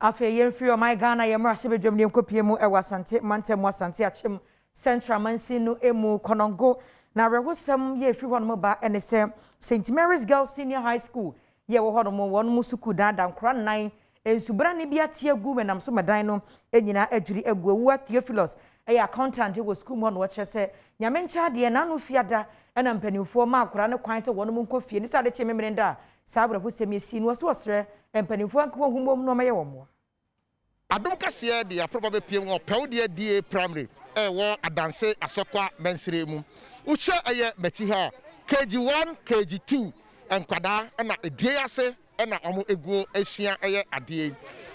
Afe yemfiri o my Ghana yemra shebedwem ne nkopie mu ewa Asante Mantemu Asante Akyem Central Mansinu emu Konongo na rehosem ye firi hono ba ene se Siant Marys Girls High School ye wo hono mo won mu suku dada nkora nan ensubra ne bia tie gu menam so medan no enyina adwiri agu awu Theophilus accountant wo school mo no wo kyese nyame ncha de na no fiada ena mpanimfo ma akora ne kwan se won mu nkofie ni sade che memrenda sabra hosem esi no so osre mpanimfo anko humom no meye wo mo Adom Kasee de aproba PM o pewde die primary wo adanse asokwa mensire mu uche eye meti ha KG1 KG2 enkwada na edie ase na omo egu ehia eye ade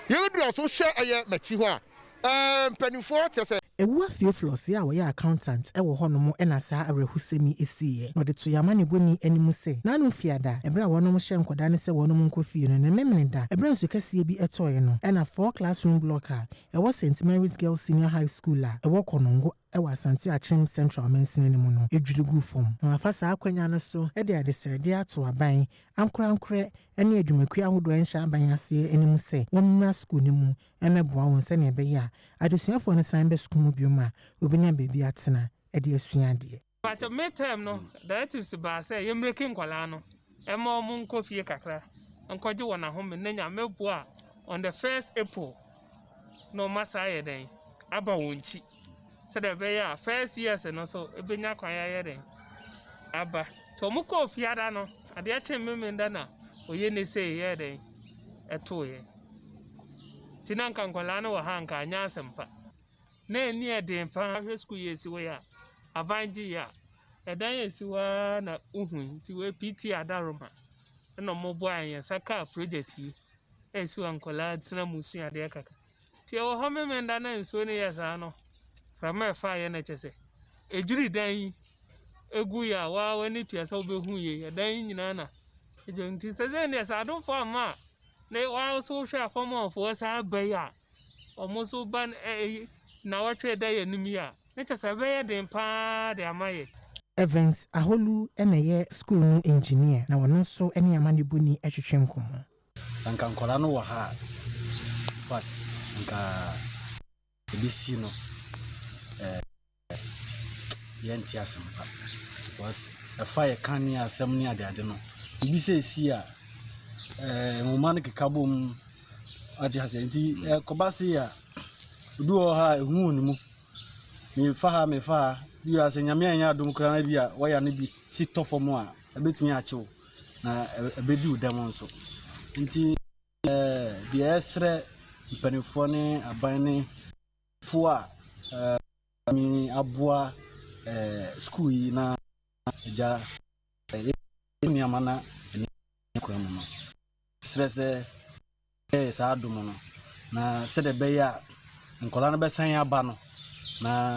yedu so hwe eye meti ho a mpanimfo tese ewu Theophilus ya wo accountant ewo honom na saa arehusemi esiye no de to yamane boni animu se na no fiada ebra wonom hye nkoda ne se wonom nkofie no ne memenda ebra nsu kase bi etoye no na 4 classroom blocker ewo Siant Marys Girls High School a ewo Konongo ewo Asante Akyem Central Mansini ne mu no edwirigu fom na afasa akwanya no so e de adeserede ato aban ankurankure ene adwumaku ahodo enhya aban ase animu se wonmra school ne mu emeboa won se ne beya adesuafo ne san be school bioma obinya bebi atena e de asua de but midterm no that is ba say you making kwala no e ma omu nkofie kakra nkoje wona ho me nya meboa on the 1st April no masaye den aba wonchi said the beya first years no so ebenya kwan ya den aba to mu kofie ada no ade a che memenda na oye ne say ye den etoye tinanka nkwala no wa hanka anya asempa na eni eden pa high school yesi we ya avanji ya edan yesi wa na uhun ti we PT adaroma na mobo anya saka project yi esi wa nkola tena musu ade kaka ti o ha memenda na nso ne yesa no from efa ye na chese ejuri dan yi egu ya wa wani tia so be hu ye edan yi nyina na ejo nti se ne sa don for ma ne wa so hwa form of sa baya omo so ban na watwe da ya numia ne chese baya den pa de amaye Evans Aholu ye school no engineer na wono so ene amane boni ehwehwem komo sanka nkora no wa ha but nka ebisi no yenti asempa was a fire can ya asem ni ade no ebisi esi a woman kekabom ade hase nti kobase ya du ha ehun ni mu me fa you as nyame anya adom kra na bia waya ne bi TikTok a ebetumi achew na ebedi udam nso nti de esre mpanifo ne aban ne fo a mi aboa school yi na ja ni amana ni ko mu no stress sa adom no na se de be ya nkola no be san aba no na